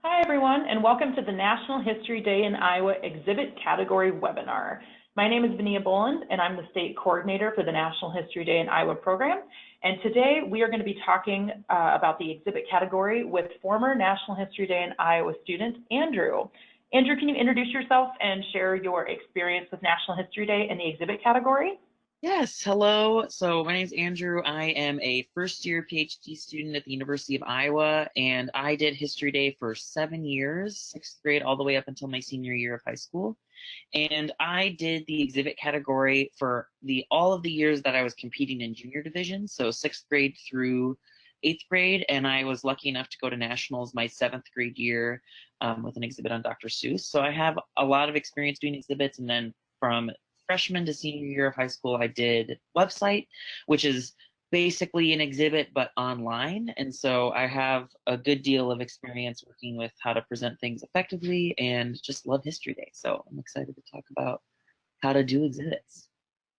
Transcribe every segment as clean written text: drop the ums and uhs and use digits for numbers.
Hi everyone, and welcome to the National History Day in Iowa Exhibit Category webinar. My name is Vania Boland, and I'm the State Coordinator for the National History Day in Iowa program. And today we are going to be talking about the exhibit category with former National History Day in Iowa student, Andrew. Andrew, can you introduce yourself and share your experience with National History Day in the exhibit category? Yes, hello. So my name is Andrew. I am a first-year PhD student at the University of Iowa, and I did History Day for 7 years, sixth grade all the way up until my senior year of high school. And I did the exhibit category for all of the years that I was competing in junior division, so sixth grade through eighth grade, and I was lucky enough to go to nationals my seventh grade year with an exhibit on Dr. Seuss. So I have a lot of experience doing exhibits, and then from freshman to senior year of high school, I did website, which is basically an exhibit but online. And so I have a good deal of experience working with how to present things effectively and just love History Day. So I'm excited to talk about how to do exhibits.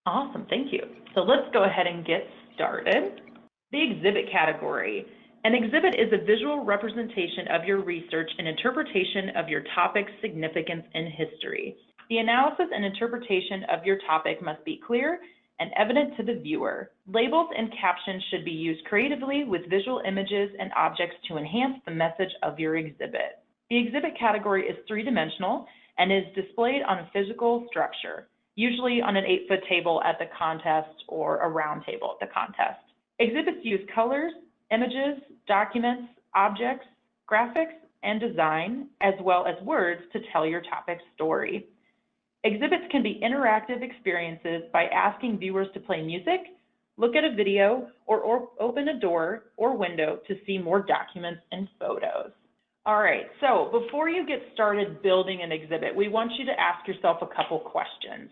Awesome, thank you. So let's go ahead and get started. The exhibit category. An exhibit is a visual representation of your research and interpretation of your topic's significance in history. The analysis and interpretation of your topic must be clear and evident to the viewer. Labels and captions should be used creatively with visual images and objects to enhance the message of your exhibit. The exhibit category is three-dimensional and is displayed on a physical structure, usually on an 8-foot table at the contest or a round table at the contest. Exhibits use colors, images, documents, objects, graphics, and design, as well as words to tell your topic's story. Exhibits can be interactive experiences by asking viewers to play music, look at a video, or open a door or window to see more documents and photos. All right, so before you get started building an exhibit, we want you to ask yourself a couple questions.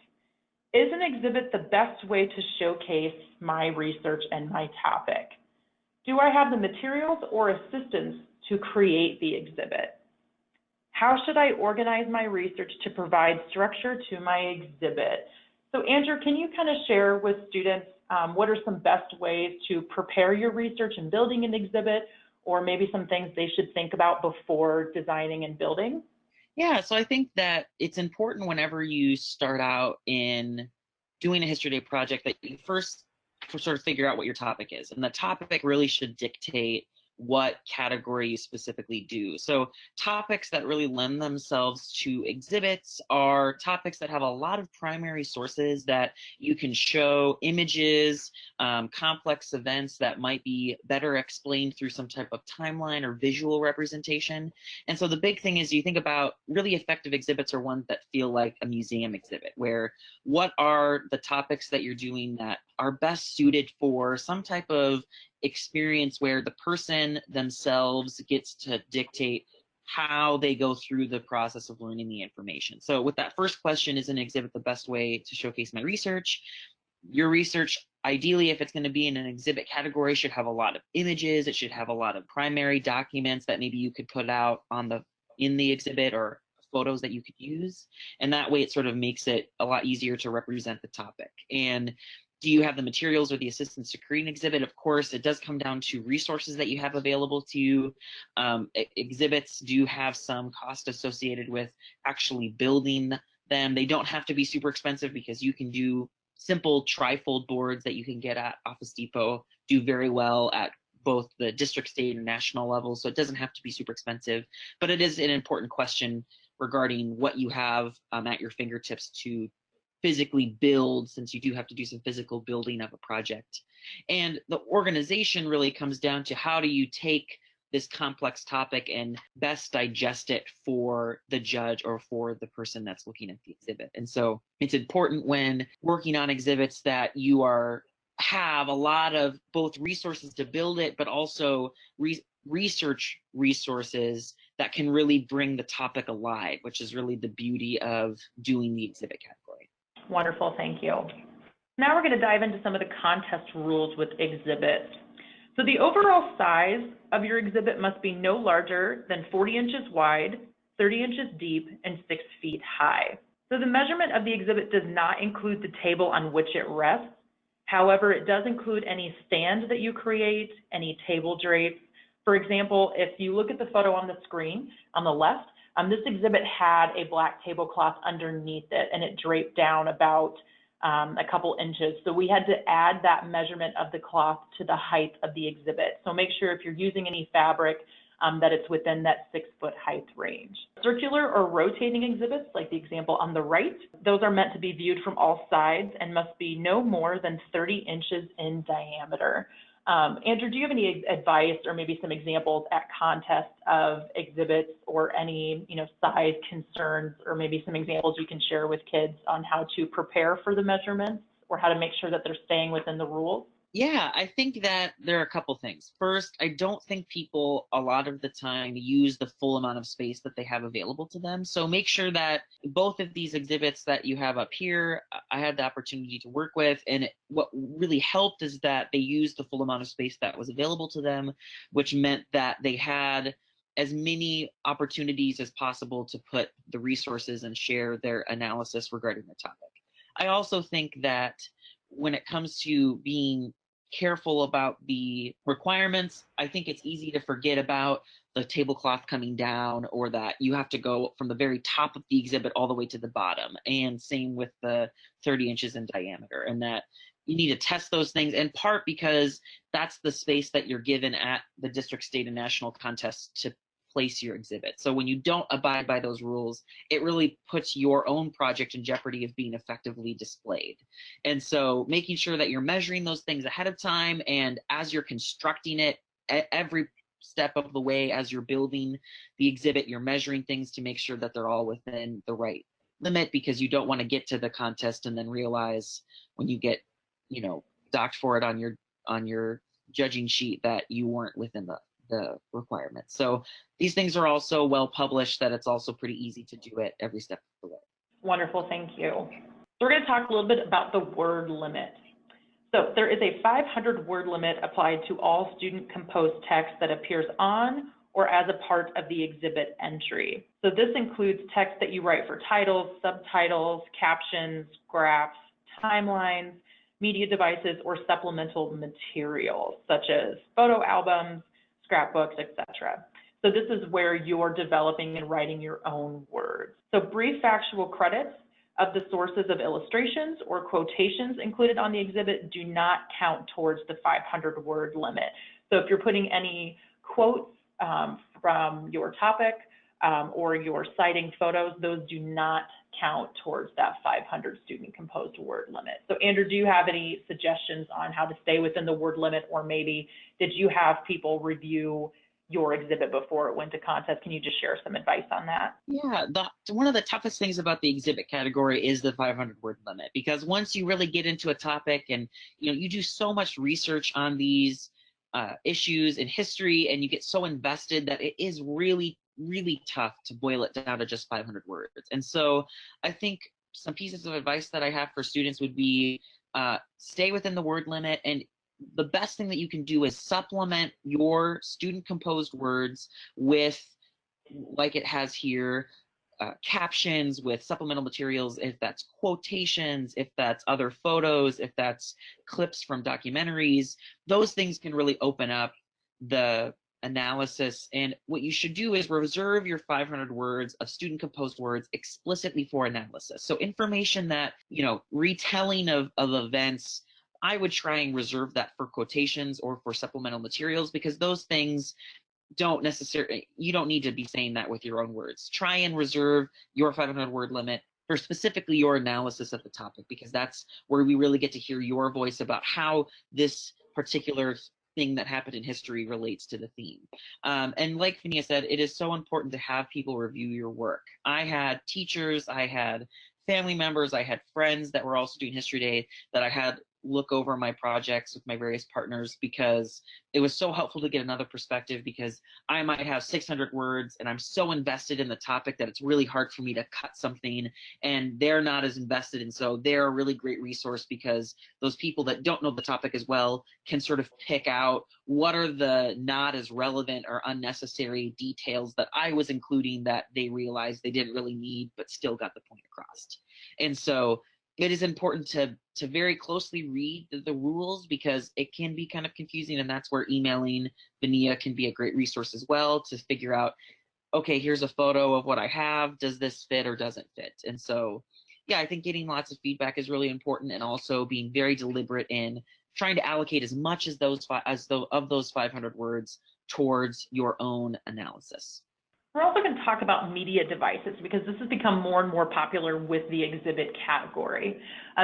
Is an exhibit the best way to showcase my research and my topic? Do I have the materials or assistance to create the exhibit? How should I organize my research to provide structure to my exhibit? So Andrew, can you kind of share with students what are some best ways to prepare your research and building an exhibit, or maybe some things they should think about before designing and building? Yeah, so I think that it's important whenever you start out in doing a History Day project that you first sort of figure out what your topic is. And the topic really should dictate what category you specifically do. So topics that really lend themselves to exhibits are topics that have a lot of primary sources that you can show images, complex events that might be better explained through some type of timeline or visual representation. And so the big thing is you think about really effective exhibits are ones that feel like a museum exhibit, where what are the topics that you're doing that are best suited for some type of experience where the person themselves gets to dictate how they go through the process of learning the information. So with that first question, is an exhibit the best way to showcase my research? Your research, ideally, if it's going to be in an exhibit category, should have a lot of images. It should have a lot of primary documents that maybe you could put out in the exhibit, or photos that you could use. And that way it sort of makes it a lot easier to represent the topic. And do you have the materials or the assistance to create an exhibit? Of course, it does come down to resources that you have available to you. Exhibits do have some cost associated with actually building them. They don't have to be super expensive because you can do simple trifold boards that you can get at Office Depot, do very well at both the district, state, and national level. So it doesn't have to be super expensive, but it is an important question regarding what you have at your fingertips to physically build, since you do have to do some physical building of a project. And the organization really comes down to how do you take this complex topic and best digest it for the judge or for the person that's looking at the exhibit. And so it's important when working on exhibits that you have a lot of both resources to build it, but also research resources that can really bring the topic alive, which is really the beauty of doing the exhibit category. Wonderful, thank you. Now we're going to dive into some of the contest rules with exhibits. So the overall size of your exhibit must be no larger than 40 inches wide, 30 inches deep, and 6 feet high. So the measurement of the exhibit does not include the table on which it rests. However, it does include any stand that you create, any table drapes, For example, if you look at the photo on the screen on the left, this exhibit had a black tablecloth underneath it, and it draped down about a couple inches. So we had to add that measurement of the cloth to the height of the exhibit. So make sure if you're using any fabric that it's within that 6-foot height range. Circular or rotating exhibits, like the example on the right, those are meant to be viewed from all sides and must be no more than 30 inches in diameter. Andrew, do you have any advice or maybe some examples at contests of exhibits or any, size concerns, or maybe some examples you can share with kids on how to prepare for the measurements or how to make sure that they're staying within the rules? Yeah, I think that there are a couple things. First, I don't think people a lot of the time use the full amount of space that they have available to them. So make sure that both of these exhibits that you have up here, I had the opportunity to work with, and what really helped is that they used the full amount of space that was available to them, which meant that they had as many opportunities as possible to put the resources and share their analysis regarding the topic. I also think that when it comes to being careful about the requirements, I think it's easy to forget about the tablecloth coming down, or that you have to go from the very top of the exhibit all the way to the bottom. And same with the 30 inches in diameter, and that you need to test those things, in part because that's the space that you're given at the district, state, and national contests to place your exhibit. So when you don't abide by those rules, it really puts your own project in jeopardy of being effectively displayed. And so making sure that you're measuring those things ahead of time, and as you're constructing it, every step of the way as you're building the exhibit, you're measuring things to make sure that they're all within the right limit, because you don't want to get to the contest and then realize when you get, docked for it on your judging sheet that you weren't within the requirements. So these things are also well published, that it's also pretty easy to do it every step of the way. Wonderful, thank you. So we're going to talk a little bit about the word limit. So there is a 500 word limit applied to all student composed text that appears on or as a part of the exhibit entry. So this includes text that you write for titles, subtitles, captions, graphs, timelines, media devices, or supplemental materials such as photo albums, scrapbooks, etc. So this is where you're developing and writing your own words. So brief factual credits of the sources of illustrations or quotations included on the exhibit do not count towards the 500 word limit. So if you're putting any quotes from your topic or you're citing photos, those do not count towards that 500 student composed word limit. So Andrew, do you have any suggestions on how to stay within the word limit, or maybe did you have people review your exhibit before it went to contest? Can you just share some advice on that? Yeah, one of the toughest things about the exhibit category is the 500 word limit, because once you really get into a topic and you do so much research on these issues in history, and you get so invested that it is really tough to boil it down to just 500 words. And so I think some pieces of advice that I have for students would be stay within the word limit, and the best thing that you can do is supplement your student composed words with, like it has here, captions, with supplemental materials, if that's quotations, if that's other photos, if that's clips from documentaries. Those things can really open up the analysis. And what you should do is reserve your 500 words of student composed words explicitly for analysis. So information that, retelling of events, I would try and reserve that for quotations or for supplemental materials, because those things don't necessarily, you don't need to be saying that with your own words. Try and reserve your 500 word limit for specifically your analysis of the topic, because that's where we really get to hear your voice about how this particular thing that happened in history relates to the theme. And like Phineas said, it is so important to have people review your work. I had teachers, I had family members, I had friends that were also doing History Day that I had look over my projects with my various partners, because it was so helpful to get another perspective, because I might have 600 words and I'm so invested in the topic that it's really hard for me to cut something, and they're not as invested. And so they're a really great resource, because those people that don't know the topic as well can sort of pick out what are the not as relevant or unnecessary details that I was including that they realized they didn't really need but still got the point across. And so it is important to very closely read the rules, because it can be kind of confusing, and that's where emailing Vania can be a great resource as well, to figure out, okay, here's a photo of what I have. Does this fit or doesn't fit? And so, yeah, I think getting lots of feedback is really important, and also being very deliberate in trying to allocate as much as of those 500 words towards your own analysis. We're also going to talk about media devices, because this has become more and more popular with the exhibit category.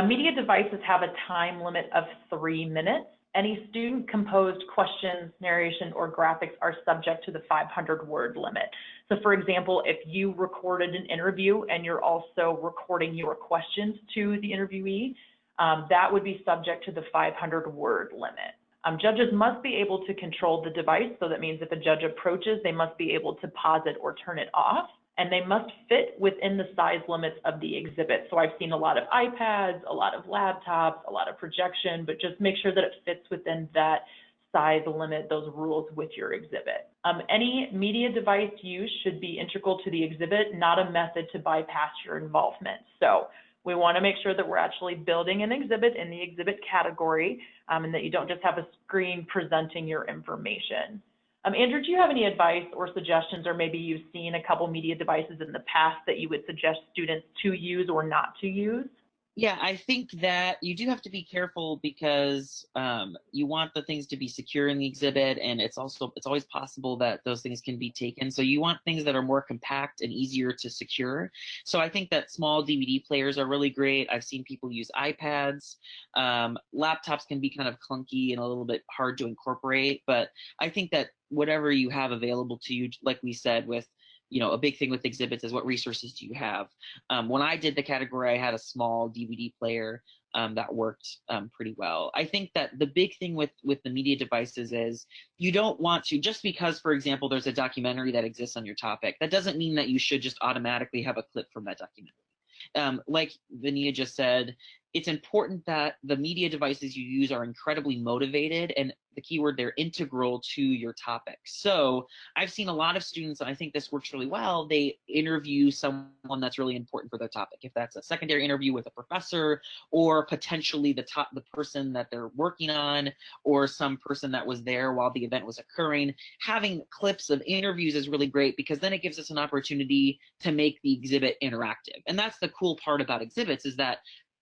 Media devices have a time limit of 3 minutes. Any student-composed questions, narration, or graphics are subject to the 500-word limit. So for example, if you recorded an interview and you're also recording your questions to the interviewee, that would be subject to the 500-word limit. Judges must be able to control the device, so that means if a judge approaches, they must be able to pause it or turn it off, and they must fit within the size limits of the exhibit. So I've seen a lot of iPads, a lot of laptops, a lot of projection, but just make sure that it fits within that size limit, those rules with your exhibit. Any media device used should be integral to the exhibit, not a method to bypass your involvement. So we want to make sure that we're actually building an exhibit in the exhibit category, and that you don't just have a screen presenting your information. Andrew, do you have any advice or suggestions, or maybe you've seen a couple media devices in the past that you would suggest students to use or not to use? Yeah, I think that you do have to be careful, because you want the things to be secure in the exhibit, and it's always possible that those things can be taken. So you want things that are more compact and easier to secure. So I think that small DVD players are really great. I've seen people use iPads. Laptops can be kind of clunky and a little bit hard to incorporate, but I think that whatever you have available to you, like we said, with a big thing with exhibits is what resources do you have. When I did the category, I had a small DVD player that worked pretty well. I think that the big thing with the media devices is you don't want to, just because, for example, there's a documentary that exists on your topic, that doesn't mean that you should just automatically have a clip from that documentary. Like Vania just said, it's important that the media devices you use are incredibly motivated, and the keyword, they're integral to your topic. So I've seen a lot of students, and I think this works really well, they interview someone that's really important for their topic. If that's a secondary interview with a professor, or potentially the person that they're working on, or some person that was there while the event was occurring, having clips of interviews is really great, because then it gives us an opportunity to make the exhibit interactive. And that's the cool part about exhibits, is that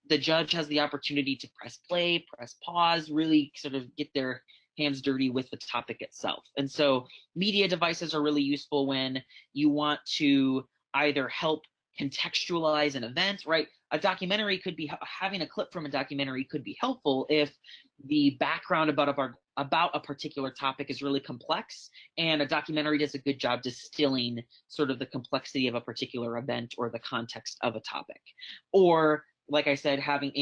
the judge has the opportunity to press play, press pause, really sort of get their hands dirty with the topic itself. And so media devices are really useful when you want to either help contextualize an event, right? A documentary could be, having a clip from a documentary could be helpful if the background about a particular topic is really complex, and a documentary does a good job distilling sort of the complexity of a particular event or the context of a topic. Or, like I said, having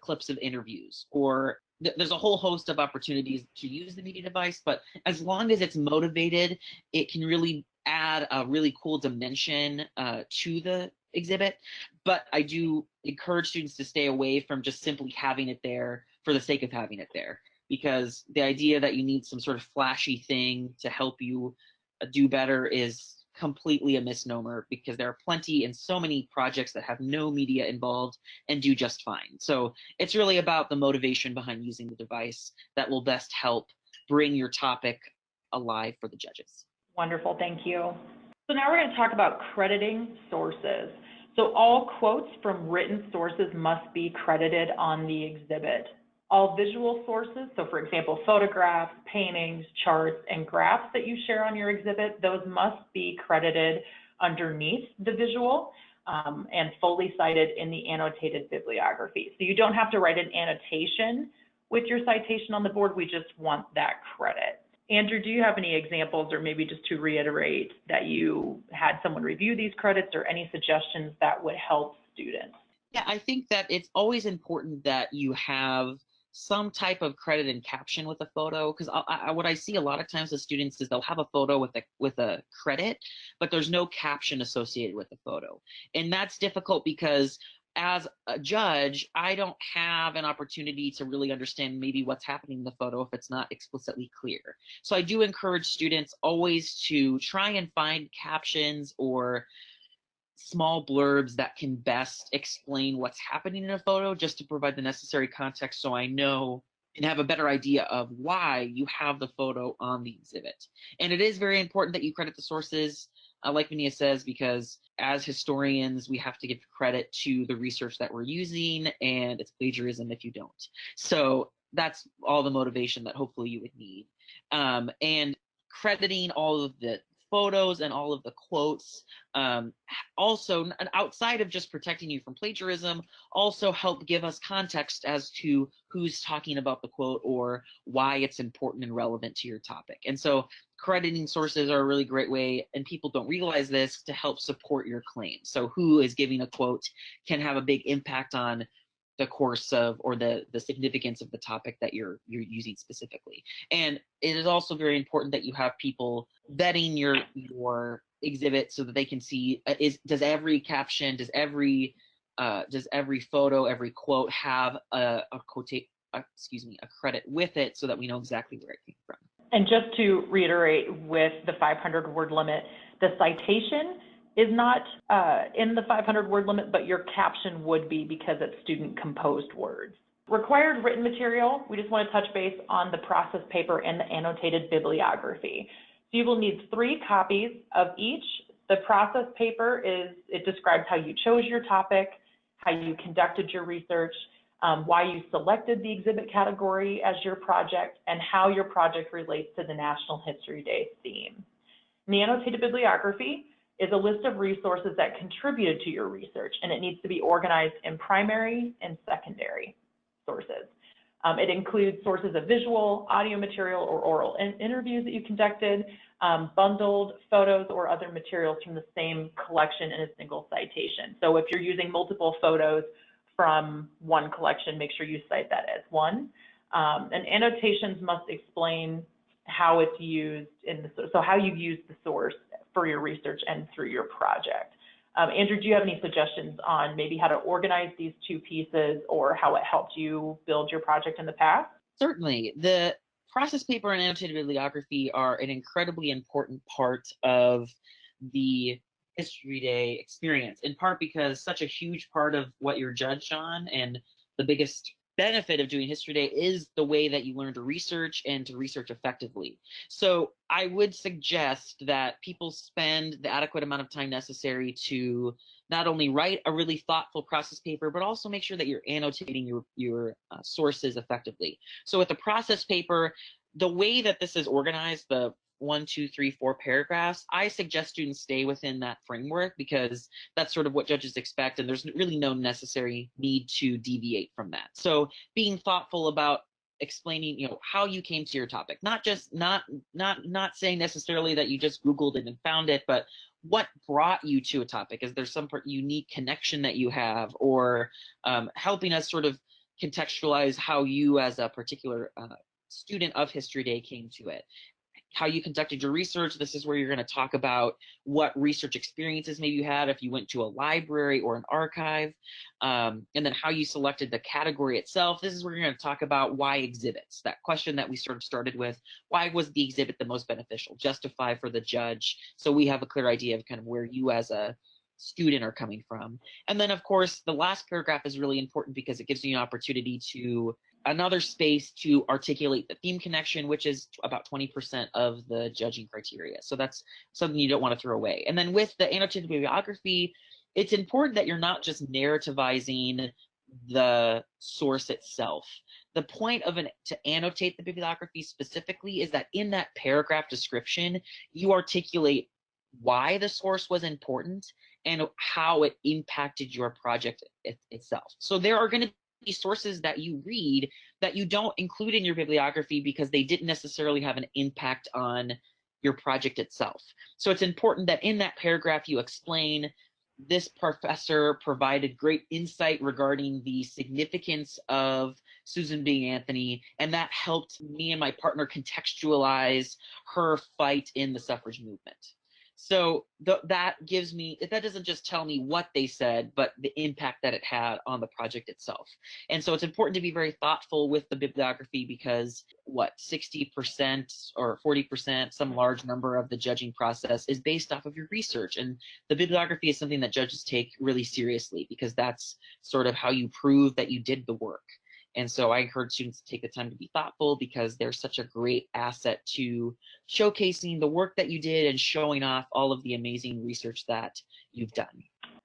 clips of interviews, or there's a whole host of opportunities to use the media device, but as long as it's motivated, it can really add a really cool dimension to the exhibit. But I do encourage students to stay away from just simply having it there for the sake of having it there, because the idea that you need some sort of flashy thing to help you do better is completely a misnomer, because there are plenty and so many projects that have no media involved and do just fine. So it's really about the motivation behind using the device that will best help bring your topic alive for the judges. Wonderful, thank you. So now we're going to talk about crediting sources. So all quotes from written sources must be credited on the exhibit. All visual sources, so for example, photographs, paintings, charts, and graphs that you share on your exhibit, those must be credited underneath the visual and fully cited in the annotated bibliography. So you don't have to write an annotation with your citation on the board, we just want that credit. Andrew, do you have any examples, or maybe just to reiterate, that you had someone review these credits, or any suggestions that would help students? Yeah, I think that it's always important that you have some type of credit and caption with a photo, because what I see a lot of times with students is they'll have a photo with a credit, but there's no caption associated with the photo. And that's difficult, because as a judge, I don't have an opportunity to really understand maybe what's happening in the photo if it's not explicitly clear. So I do encourage students always to try and find captions or small blurbs that can best explain what's happening in a photo, just to provide the necessary context so I know and have a better idea of why you have the photo on the exhibit. And it is very important that you credit the sources, like Vania says, because as historians, we have to give credit to the research that we're using, and it's plagiarism if you don't. So that's all the motivation that hopefully you would need. And crediting all of the photos and all of the quotes, also outside of just protecting you from plagiarism, also help give us context as to who's talking about the quote or why it's important and relevant to your topic. And so crediting sources are a really great way, and people don't realize this, to help support your claim. So who is giving a quote can have a big impact on the course of, or the significance of the topic that you're using specifically. And it is also very important that you have people vetting your exhibit so that they can see, does every caption, does every photo, every quote have a credit with it, so that we know exactly where it came from. And just to reiterate, with the 500 word limit, the citation is not in the 500 word limit, but your caption would be, because it's student composed words. Required written material, we just want to touch base on the process paper and the annotated bibliography. So you will need 3 copies of each. The process paper it describes how you chose your topic, how you conducted your research, why you selected the exhibit category as your project, and how your project relates to the National History Day theme. And the annotated bibliography is a list of resources that contributed to your research, and it needs to be organized in primary and secondary sources. It includes sources of visual, audio material, or oral interviews that you conducted, bundled photos or other materials from the same collection in a single citation. So if you're using multiple photos from one collection, make sure you cite that as one. And annotations must explain how it's used so how you use the source for your research and through your project. Andrew, do you have any suggestions on maybe how to organize these 2 pieces, or how it helped you build your project in the past? Certainly. The process paper and annotated bibliography are an incredibly important part of the History Day experience, in part because such a huge part of what you're judged on, and the biggest benefit of doing History Day, is the way that you learn to research and to research effectively. So I would suggest that people spend the adequate amount of time necessary to not only write a really thoughtful process paper, but also make sure that you're annotating your sources effectively. So with the process paper, the way that this is organized, the 1, 2, 3, 4 paragraphs, I suggest students stay within that framework, because that's sort of what judges expect, and there's really no necessary need to deviate from that. So being thoughtful about explaining, how you came to your topic, not saying necessarily that you just Googled it and found it, but what brought you to a topic. Is there some unique connection that you have, or helping us sort of contextualize how you as a particular student of History Day came to it. How you conducted your research. This is where you're going to talk about what research experiences maybe you had if you went to a library or an archive, and then how you selected the category itself. This is where you're going to talk about why exhibits, that question that we sort of started with. Why was the exhibit the most beneficial? Justify for the judge, so we have a clear idea of kind of where you as a student are coming from. And then, of course, the last paragraph is really important, because it gives you an opportunity to another space to articulate the theme connection, which is about 20% of the judging criteria. So that's something you don't want to throw away. And then with the annotated bibliography, it's important that you're not just narrativizing the source itself. The point of to annotate the bibliography specifically is that in that paragraph description, you articulate why the source was important and how it impacted your project itself. So there are going to sources that you read that you don't include in your bibliography because they didn't necessarily have an impact on your project itself. So it's important that in that paragraph you explain, this professor provided great insight regarding the significance of Susan B. Anthony, and that helped me and my partner contextualize her fight in the suffrage movement. So that gives me, that doesn't just tell me what they said, but the impact that it had on the project itself. And so it's important to be very thoughtful with the bibliography because 60% or 40%, some large number of the judging process is based off of your research. And the bibliography is something that judges take really seriously because that's sort of how you prove that you did the work. And so I encourage students to take the time to be thoughtful because they're such a great asset to showcasing the work that you did and showing off all of the amazing research that you've done.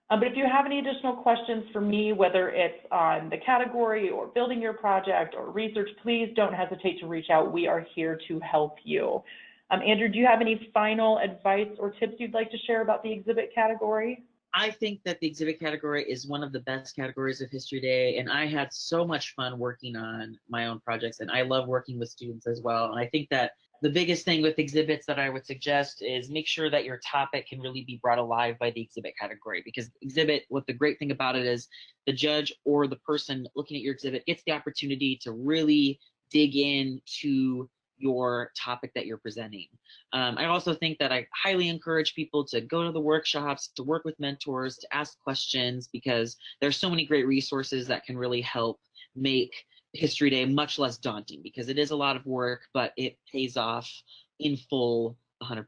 But if you have any additional questions for me, whether it's on the category or building your project or research, please don't hesitate to reach out. We are here to help you. Andrew, do you have any final advice or tips you'd like to share about the exhibit category? I think that the exhibit category is one of the best categories of History Day, and I had so much fun working on my own projects, and I love working with students as well. And I think that the biggest thing with exhibits that I would suggest is make sure that your topic can really be brought alive by the exhibit category, because exhibit, what the great thing about it is the judge or the person looking at your exhibit gets the opportunity to really dig into your topic that you're presenting. I also think that I highly encourage people to go to the workshops, to work with mentors, to ask questions, because there's so many great resources that can really help make History Day much less daunting, because it is a lot of work, but it pays off in full 100%.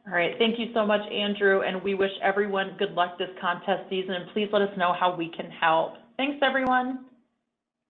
All right, thank you so much, Andrew, and we wish everyone good luck this contest season, and please let us know how we can help. Thanks, everyone.